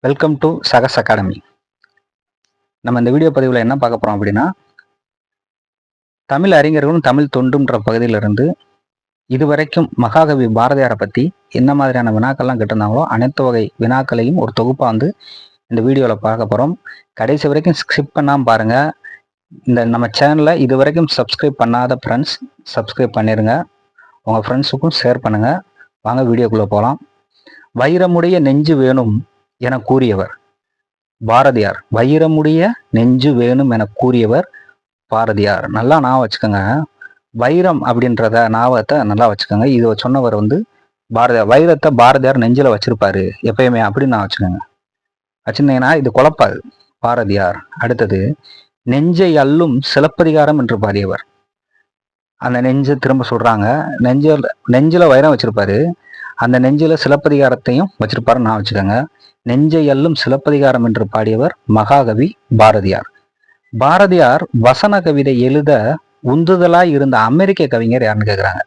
Welcome to சகஸ் academy. நம்ம இந்த video பதிவில் என்ன பார்க்க போகிறோம் அப்படின்னா, தமிழ் அறிஞர்களும் தமிழ் தொண்டுன்ற பகுதியிலிருந்து இதுவரைக்கும் மகாகவி பாரதியாரை பற்றி என்ன மாதிரியான வினாக்கள்லாம் கேட்டிருந்தாங்களோ அனைத்து வகை வினாக்களையும் ஒரு தொகுப்பாக வந்து இந்த வீடியோவில் பார்க்க போகிறோம். கடைசி வரைக்கும் ஸ்கிப் பண்ணாமல் பாருங்கள். இந்த நம்ம சேனலை இது வரைக்கும் சப்ஸ்கிரைப் பண்ணாத ஃப்ரெண்ட்ஸ் சப்ஸ்கிரைப் பண்ணிடுங்க. உங்கள் ஃப்ரெண்ட்ஸுக்கும் ஷேர் பண்ணுங்கள். வாங்க வீடியோக்குள்ளே போகலாம். வைரமுடைய நெஞ்சு வேணும் என கூறியவர் பாரதியார். வைரமுடைய நெஞ்சு வேணும் என கூறியவர் பாரதியார். நல்லா ஞாபகம் வச்சுக்கோங்க. வைரம் அப்படின்றத ஞாபகத்தை நல்லா வச்சுக்கோங்க. இதை சொன்னவர் வந்து பாரதியார். வைரத்தை பாரதியார் நெஞ்சில வச்சிருப்பாரு எப்பயுமே அப்படின்னு நான் வச்சுக்கோங்க. வச்சிருந்தீங்கன்னா இது குழப்பாது. பாரதியார். அடுத்தது, நெஞ்சை அள்ளும் சிலப்பதிகாரம் என்று பாடியவர். அந்த நெஞ்சை திரும்ப சொல்றாங்க. நெஞ்சில வைரம் வச்சிருப்பாரு, அந்த நெஞ்சில சிலப்பதிகாரத்தையும் வச்சிருப்பாருன்னு நான் வச்சுக்கோங்க. நெஞ்சை அள்ளும் சிலப்பதிகாரம் என்று பாடியவர் மகாகவி பாரதியார். பாரதியார் வசன கவிதை எழுத உந்துதலாய் இருந்த அமெரிக்க கவிஞர் யாருன்னு கேட்குறாங்க.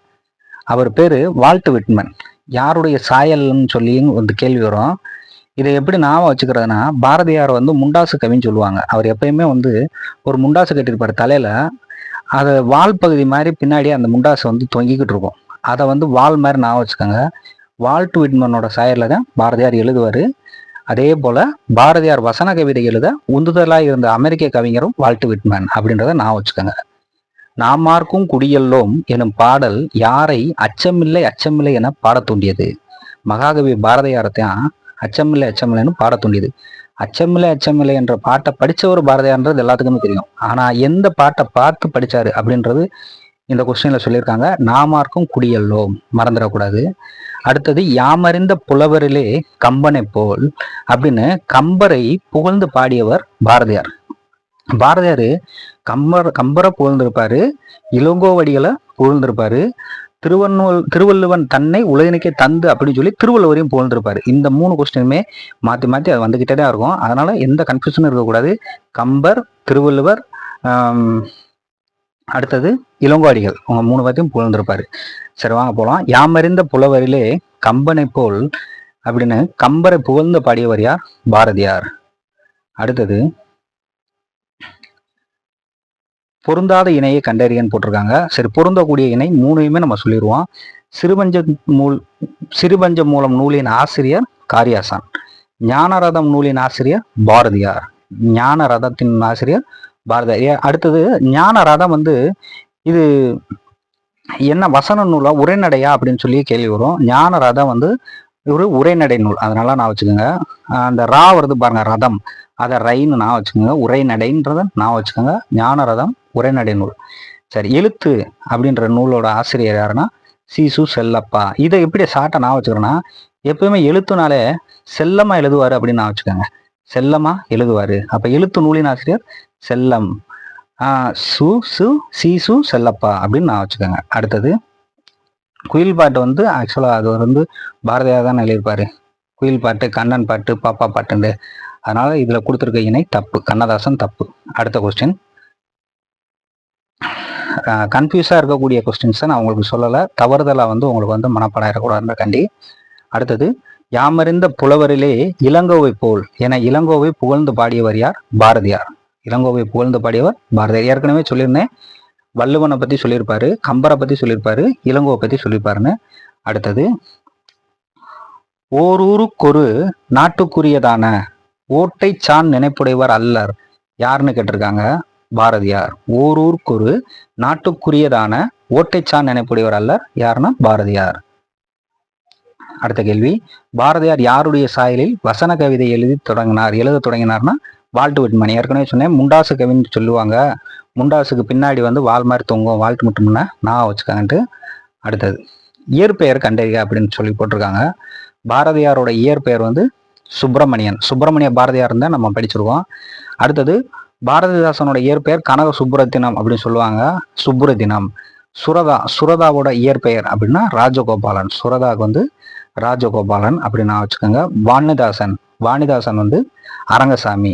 அவர் பேரு வால்ட் விட்மன். யாருடைய சாயல்னு சொல்லியும் ஒரு கேள்வி வரும். இதை எப்படி ஞாபகம் வச்சுக்கிறதுனா, பாரதியார் வந்து முண்டாசு கவின்னு சொல்லுவாங்க. அவர் எப்பயுமே வந்து ஒரு முண்டாசு கட்டியிருப்பார் தலையில. அதை வால் பகுதி மாதிரி பின்னாடி அந்த முண்டாசு வந்து தொங்கிக்கிட்டு இருக்கும். அதை வந்து வால் மாதிரி ஞாபகம் வச்சுக்கோங்க. வால்ட் விட்மனோட சாயல்ல தான் பாரதியார் எழுதுவார். அதே போல பாரதியார் வசன கவிதை எழுத உந்துதலாய் இருந்த அமெரிக்க கவிஞரும் வால்ட் விட்மன் அப்படின்றத நான் வச்சுக்கோங்க. நாமார்க்கும் குடியல்லோம் எனும் பாடல் யாரை அச்சமில்லை அச்சமில்லை என பாட தூண்டியது? மகாகவி பாரதியாரத்தையும் அச்சமில்லை அச்சமில்லைன்னு பாட தூண்டியது. அச்சமில்லை அச்சமில்லை என்ற பாட்டை படிச்சவர் பாரதியார்ன்றது எல்லாத்துக்குமே தெரியும். ஆனா எந்த பாட்டை பார்த்து படிச்சாரு அப்படின்றது இந்த கொஸ்டின்ல சொல்லியிருக்காங்க. நாமார்க்கும் குடியல்லோம் மறந்துடக்கூடாது. அடுத்தது, யாமறிந்த புலவரிலே கம்பனை போல் அப்படின்னு கம்பரை புகழ்ந்து பாடியவர் பாரதியார். பாரதியார் கம்பரை புகழ்ந்திருப்பாரு, இளங்கோவடிகளை புகழ்ந்திருப்பாரு, திருவள்ளுவன் தன்னை உலகினுக்கே தந்து அப்படின்னு சொல்லி திருவள்ளுவரையும் புகழ்ந்திருப்பாரு. இந்த 3 கொஸ்டினுமே மாற்றி மாற்றி அது வந்துகிட்டே தான் இருக்கும். அதனால எந்த கன்ஃபியூஷனும் இருக்கக்கூடாது. கம்பர், திருவள்ளுவர், அடுத்தது இளங்கோவடிகள், அவங்க 3 பேர்த்தையும் புகழ்ந்திருப்பாரு. சரி, வாங்க போலாம். யாமறிந்த புலவரிலே கம்பனை போல் அப்படின்னு கம்பரை புகழ்ந்து பாடியவர் யார்? பாரதியார். அடுத்தது, பொருந்தாத இணையை கண்டறியன்னு போட்டிருக்காங்க. சரி, பொருந்தக்கூடிய இணை 3யுமே நம்ம சொல்லிடுவோம். சிறுபஞ்ச மூலம் நூலின் ஆசிரியர் காரியாசான். ஞானரதம் நூலின் ஆசிரியர் பாரதியார். ஞான ரதத்தின் ஆசிரியர் பாரதியார். அடுத்தது, ஞான ரதம் வந்து இது என்ன வசன நூலா உரைநடையா அப்படின்னு சொல்லி கேள்வி வரும். ஞான ரதம் வந்து ஒரு உரைநடை நூல், அதனால நான் வச்சுக்கோங்க. அந்த ரா வருது பாருங்க, ரதம், அதை ரைன்னு நான் வச்சுக்கோங்க. உரைநடைன்றத நான் வச்சுக்கோங்க. ஞான ரதம் உரைநடை நூல். சரி, எழுத்து அப்படின்ற நூலோட ஆசிரியர் யாருன்னா சீசு செல்லப்பா. இதை எப்படி ஷார்ட்டா நான் வச்சுக்கிறேன்னா, எப்பயுமே எழுத்துனாலே செல்லமா எழுதுவாரு அப்படின்னு நான் வச்சுக்கோங்க. செல்லமா எழுதுவாரு. அப்ப எழுத்து நூலின் ஆசிரியர் செல்லம். சீசு செல்லப்பா அப்படின்னு நான் வச்சுக்கோங்க. அடுத்தது, குயில் பாட்டு வந்து ஆக்சுவலாக அது வந்து பாரதியார் தான் எழுதியிருப்பாரு. குயில் பாட்டு, கண்ணன் பாட்டு, பாப்பா பாட்டுண்டு. அதனால இதுல கொடுத்துருக்க இணை தப்பு, கண்ணதாசன் தப்பு. அடுத்த கொஸ்டின், கன்ஃபியூஸாக இருக்கக்கூடிய கொஸ்டின்ஸை நான் உங்களுக்கு சொல்லலை. தவறுதலாக வந்து உங்களுக்கு வந்து மனப்பாடம் இருக்கக்கூடாதுன்ற கண்டி. அடுத்தது, யாமறிந்த புலவரிலே இளங்கோவை போல் என இளங்கோவை புகழ்ந்து பாடியவர் யார்? பாரதியார். இளங்கோவை புகழ்ந்து பாடியவர் பாரதியார். ஏற்கனவே சொல்லியிருந்தேன், வள்ளுவனை பற்றி சொல்லியிருப்பாரு, கம்பரை பற்றி சொல்லியிருப்பாரு, இளங்கோவை பற்றி சொல்லியிருப்பாருன்னு. அடுத்தது, ஓரூருக்கொரு நாட்டுக்குரியதான ஓட்டை சான் நினைப்புடையவர் அல்லர் யாருன்னு கேட்டிருக்காங்க. பாரதியார். ஓரூருக்கொரு நாட்டுக்குரியதான ஓட்டைச்சான் நினைப்புடையவர் அல்லர் யாருன்னா பாரதியார். அடுத்த கேள்வி, பாரதியார் யாருடைய சாயலில் வசன கவிதை எழுத தொடங்கினார்னா வால்ட் விட்மன். ஏற்கனவே சொன்னேன், முண்டாசு கவின்னு சொல்லுவாங்க. முண்டாசுக்கு பின்னாடி வந்து வால் மாதிரி தொங்கும், வால்ட் மட்டும்னா நான் வச்சுக்காங்கன்ட்டு. அடுத்தது, இயற்பெயர் கண்டறிக அப்படின்னு சொல்லி போட்டிருக்காங்க. பாரதியாரோட இயற்பெயர் வந்து சுப்பிரமணியன். சுப்பிரமணிய பாரதியார் தான் நம்ம படிச்சிருக்கோம். அடுத்தது, பாரதிதாசனோட இயற்பெயர் கனக சுப்புரத்தினம் அப்படின்னு சொல்லுவாங்க. சுப்புரத்தினம். சுரதாவோட இயற்பெயர் அப்படின்னா ராஜகோபாலன். சுரதாவுக்கு வந்து ராஜகோபாலன் அப்படின்னு நான் வச்சுக்கோங்க. வாணிதாசன் வந்து அரங்கசாமி.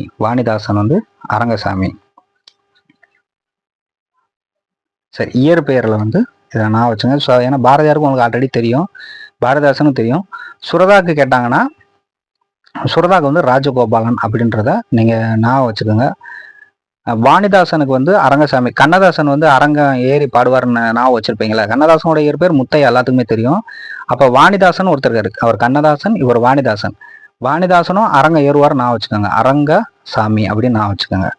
சரி, இயற்பெயர்ல வந்து இதை நான் வச்சுங்க. ஏன்னா பாரதியாருக்கும் உங்களுக்கு ஆல்ரெடி தெரியும், பாரதிதாசனும் தெரியும். சுரதாக்கு கேட்டாங்கன்னா சுரதாக்கு வந்து ராஜகோபாலன் அப்படின்றத நீங்கள் ஞாபகம் வச்சுக்கோங்க. வாணிதாசனுக்கு வந்து அரங்கசாமி. கண்ணதாசன் வந்து அரங்கம் ஏறி பாடுவார்னு ஞாபகம் வச்சிருப்பீங்களா? கண்ணதாசனோட பேர் முத்தையா எல்லாத்துக்குமே தெரியும். அப்போ வாணிதாசன் ஒருத்தர் இருக்கு, அவர் கண்ணதாசன், இவர் வாணிதாசன். வாணிதாசனும் அரங்கம் ஏறுவார் ஞாபகம் வச்சுக்கோங்க, அரங்கசாமி அப்படின்னு ஞாபகம் வச்சுக்கோங்க.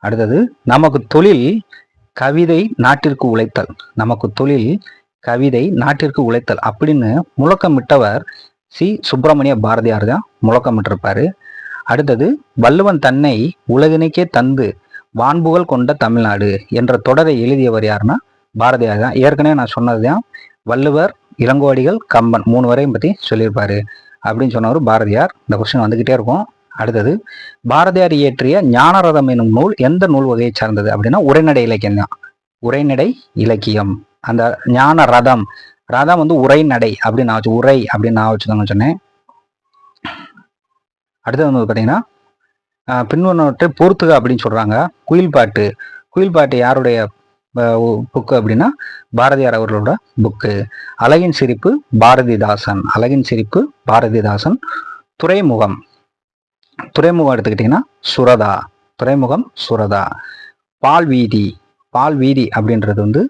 அடுத்தது நமக்கு தொழில் கவிதை நாட்டிற்கு உழைத்தல். நமக்கு தொழில் கவிதை நாட்டிற்கு உழைத்தல் அப்படின்னு முழக்கமிட்டவர் சி சுப்பிரமணிய பாரதியார் தான் முழக்கமிட்டிருப்பாரு. அடுத்தது வள்ளுவன் தன்னை உலகினைக்கே தந்து வான்புகழ் கொண்ட தமிழ்நாடு என்ற தொடரை எழுதியவர் யாருன்னா பாரதியார் தான். ஏற்கனவே நான் சொன்னது தான், வள்ளுவர், இளங்கோவடிகள், கம்பன் 3 வரையும் பற்றி சொல்லியிருப்பாரு அப்படின்னு சொன்னவர் பாரதியார். இந்த கொஸ்டின் வந்துகிட்டே இருக்கும். அடுத்தது பாரதியார் இயற்றிய ஞானரதம் என்னும் நூல் எந்த நூல் வகையை சார்ந்தது அப்படின்னா உரைநடை இலக்கியம் தான். உரைநடை இலக்கியம். அந்த ஞான ரதம், ரதம் வந்து உரைநடை அப்படின்னு நான் உரை அப்படின்னு நான் வச்சுக்கோங்க சொன்னேன். அடுத்தது வந்து பார்த்தீங்கன்னா பின்னொன்னவற்றை பொறுத்துக அப்படின்னு சொல்றாங்க. குயில் பாட்டு. குயில் பாட்டு யாருடைய புக்கு அப்படின்னா பாரதியார் அவர்களோட புக்கு. அழகின் சிரிப்பு பாரதிதாசன். அழகின் சிரிப்பு பாரதிதாசன். துறைமுகம். துறைமுகம் எடுத்துக்கிட்டீங்கன்னா சுரதா. துறைமுகம் சுரதா. பால்வீதி. பால்வீதி அப்படின்றது வந்து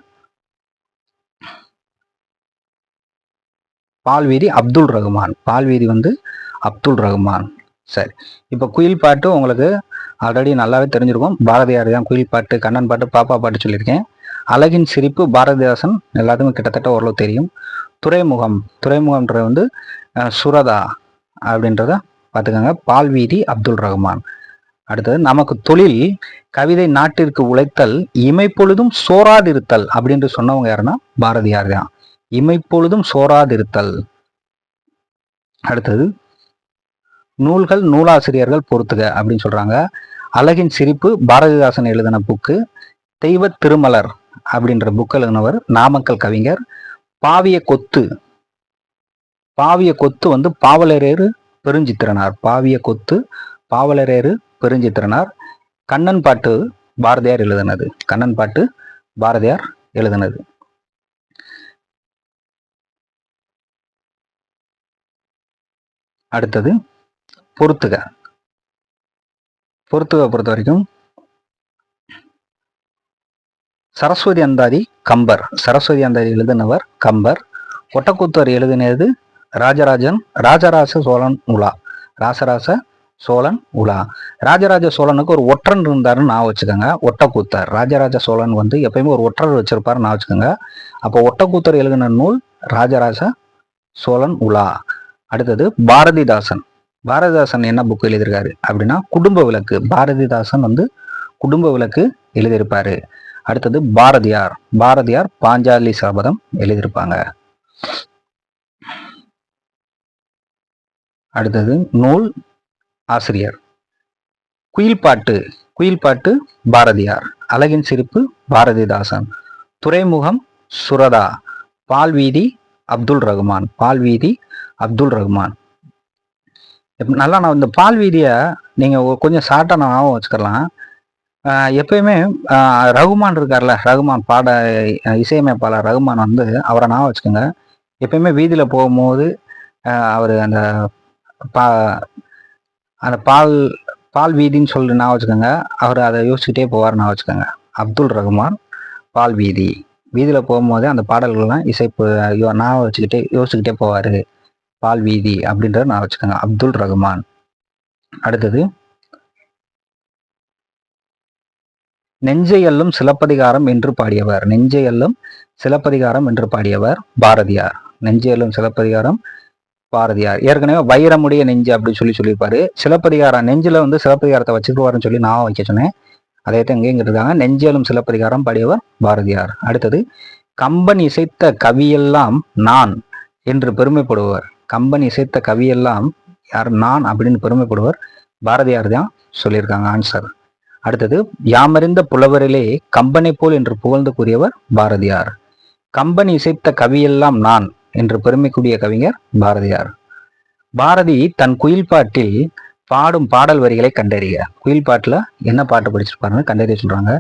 பால்வீதி அப்துல் ரகுமான். பால்வீதி வந்து அப்துல் ரகுமான். சரி, இப்போ குயில் பாட்டு உங்களுக்கு ஆல்ரெடி நல்லாவே தெரிஞ்சிருக்கும். பாரதியார் தான் குயில் பாட்டு, கண்ணன் பாட்டு, பாப்பா பாட்டு சொல்லியிருக்கேன். அழகின் சிரிப்பு பாரதிதாசன் எல்லாத்துக்கும் கிட்டத்தட்ட ஓரளவு தெரியும். துறைமுகம். துறைமுகம்ன்றது வந்து சுரதா அப்படின்றத பார்த்துக்கோங்க. பால்வீதி அப்துல் ரகுமான். அடுத்தது நமக்கு தொழில் கவிதை நாட்டிற்கு உழைத்தல் இமைப்பொழுதும் சோராதிருத்தல் அப்படின்ட்டு சொன்னவங்க யாருன்னா பாரதியார் தான். இமைப்பொழுதும் சோராதிருத்தல். அடுத்தது நூல்கள் நூலாசிரியர்கள் பொறுத்துக அப்படின்னு சொல்றாங்க. அழகின் சிரிப்பு பாரதிதாசன் எழுதின புக்கு. தெய்வ திருமலர் அப்படின்ற புக் எழுதினவர் நாமக்கல் கவிஞர். பாவிய கொத்து. பாவிய கொத்து வந்து பாவலரேறு பெருஞ்சித்திரனார். பாவிய கொத்து பாவலரேறு பெருஞ்சித்திரனார். கண்ணன் பாட்டு பாரதியார் எழுதினது. கண்ணன் பாட்டு பாரதியார் எழுதினது. அடுத்தது பொறுத்துக. பொறுத்துக பொறுத்த வரைக்கும் சரஸ்வதி அந்தாதி கம்பர். சரஸ்வதி அந்தாதி எழுதினவர் கம்பர். ஒட்டக்கூத்தர் எழுதினது ராஜராஜ சோழன் உலா. ராசராச சோழன் உலா. ராஜராஜ சோழனுக்கு ஒரு ஒற்றன் இருந்தாருன்னு நான் வச்சுக்கோங்க, ஒட்டக்கூத்தர். ராஜராஜ சோழன் வந்து எப்பயுமே ஒரு ஒற்றர் வச்சிருப்பாரு நான் வச்சுக்கோங்க. அப்போ ஒட்டக்கூத்தர் எழுதின நூல் ராஜராஜ சோழன் உலா. அடுத்தது பாரதிதாசன். பாரதிதாசன் என்ன புக் எழுதியிருக்காரு அப்படின்னா குடும்ப விளக்கு. பாரதிதாசன் வந்து குடும்ப விளக்கு எழுதியிருப்பாரு. அடுத்தது பாரதியார். பாரதியார் பாஞ்சாலி சபதம் எழுதியிருப்பாங்க. அடுத்தது நூல் ஆசிரியர். குயில் பாட்டு. குயில் பாட்டு பாரதியார். அழகின் சிரிப்பு பாரதிதாசன். துறைமுகம் சுரதா. பால்வீதி அப்துல் ரகுமான். பால்வீதி அப்துல் ரகுமான். நல்லா நான் இந்த பால்வீதியை நீங்கள் கொஞ்சம் ஷார்ட்டாக ஞாபகம் வச்சுக்கலாம். எப்பயுமே ரகுமான் இருக்கார்ல, ரகுமான் இசையமைப்பாளர் ரகுமான் வந்து அவரை ஞாபகம் வச்சுக்கோங்க. எப்பயுமே வீதியில் போகும்போது அவர் அந்த அந்த பால் வீதின்னு சொல்லி ஞாபகம் வச்சுக்கோங்க. அவர் அதை யோசிச்சுக்கிட்டே போவார் ஞாபகம் வச்சுக்கோங்க. அப்துல் ரகுமான் பால் வீதி. வீதியில் போகும்போது அந்த பாடல்கள்லாம் இசைப்பு ஞாபகம் வச்சுக்கிட்டே யோசிச்சுக்கிட்டே போவார். பால் வீதி அப்படின்றத நான் வச்சுக்கோங்க, அப்துல் ரகுமான். அடுத்தது நெஞ்சையல்லும் சிலப்பதிகாரம் என்று பாடியவர். நெஞ்சையல்லும் சிலப்பதிகாரம் என்று பாடியவர் பாரதியார். நெஞ்சையல்லும் சிலப்பதிகாரம் பாரதியார். ஏற்கனவே வைரமுடைய நெஞ்சு அப்படின்னு சொல்லியிருப்பாரு. சிலப்பதிகாரம் நெஞ்சில வந்து சிலப்பதிகாரத்தை வச்சுக்குவாருன்னு சொல்லி நான் வைக்க சொன்னேன். அதே தான் எங்கேயும் இருக்காங்க. நெஞ்சையல்லும் சிலப்பதிகாரம் பாடியவர் பாரதியார். அடுத்தது கம்பன் இசைத்த கவியெல்லாம் நான் என்று பெருமைப்படுவர். கம்பன் இசைத்த கவியெல்லாம் யார்? நான் அப்படின்னு பெருமைப்படுவர் பாரதியார் தான் சொல்லியிருக்காங்க ஆன்சர். அடுத்தது யாமறிந்த புலவரிலே கம்பனை போல் என்று புகழ்ந்து கூறியவர் பாரதியார். கம்பன் இசைத்த கவியெல்லாம் நான் என்று பெருமைக்குரிய கவிஞர் பாரதியார். பாரதி தன் குயில் பாட்டில் பாடும் பாடல் வரிகளை கண்டறிய. குயில் பாட்டுல என்ன பாட்டு படிச்சிருப்பாருன்னு கண்டறிய சொல்றாங்க.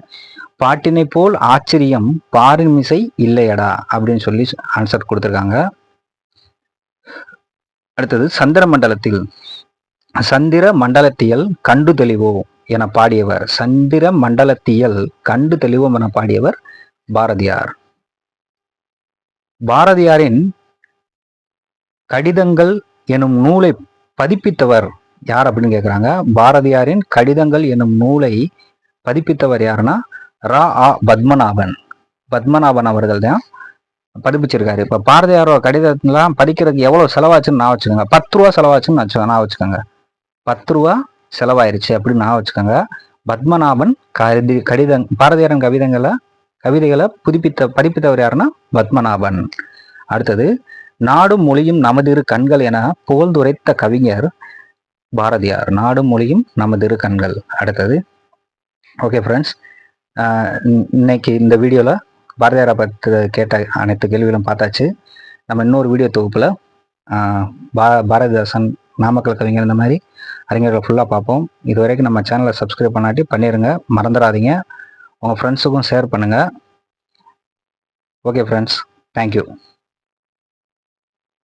பாட்டினை போல் ஆச்சரியம் பாரிமிசை இல்லையடா அப்படின்னு சொல்லி ஆன்சர் கொடுத்துருக்காங்க. அடுத்தது சந்திர மண்டலத்தில் சந்திர மண்டலத்தியல் கண்டு தெளிவோம் என பாடியவர். சந்திர மண்டலத்தியல் கண்டு தெளிவோம் என பாடியவர் பாரதியார். பாரதியாரின் கடிதங்கள் எனும் நூலை பதிப்பித்தவர் யார் அப்படின்னு கேட்குறாங்க. பாரதியாரின் கடிதங்கள் எனும் நூலை பதிப்பித்தவர் யாருன்னா பத்மநாபன். பத்மநாபன் அவர்கள் தான் பதிப்பிச்சிருக்காரு. இப்போ பாரதியாரோட கடிதம்லாம் படிக்கிறதுக்கு எவ்வளோ செலவாச்சுன்னு நான் வச்சுக்கோங்க. 10 ரூபா செலவாச்சுன்னு நான் வச்சுக்கோங்க. 10 ரூபா செலவாயிருச்சு அப்படின்னு நான் வச்சுக்கோங்க. பத்மநாபன் பாரதியாரின் கவிதைகளை பதிப்பித்தவர் யாருன்னா பத்மநாபன். அடுத்தது, நாடும் மொழியும் நமதிரு கண்கள் என புகழ்ந்துரைத்த கவிஞர் பாரதியார். நாடும் மொழியும் நமதிரு கண்கள். அடுத்தது, ஓகே ஃப்ரெண்ட்ஸ், இன்னைக்கு இந்த வீடியோவில் பாரதியாரை பற்றி கேட்ட அனைத்து கேள்விகளும் பார்த்தாச்சு. நம்ம இன்னொரு வீடியோ தொகுப்பில் பாரதிதாசன், நாமக்கல் கவிஞர், இந்த மாதிரி அறிஞர்களை ஃபுல்லாக பார்ப்போம். இது வரைக்கும் நம்ம சேனலை சப்ஸ்கிரைப் பண்ணாட்டி பண்ணிடுங்க, மறந்துடாதீங்க. உங்கள் ஃப்ரெண்ட்ஸுக்கும் ஷேர் பண்ணுங்கள். Okay friends, thank you.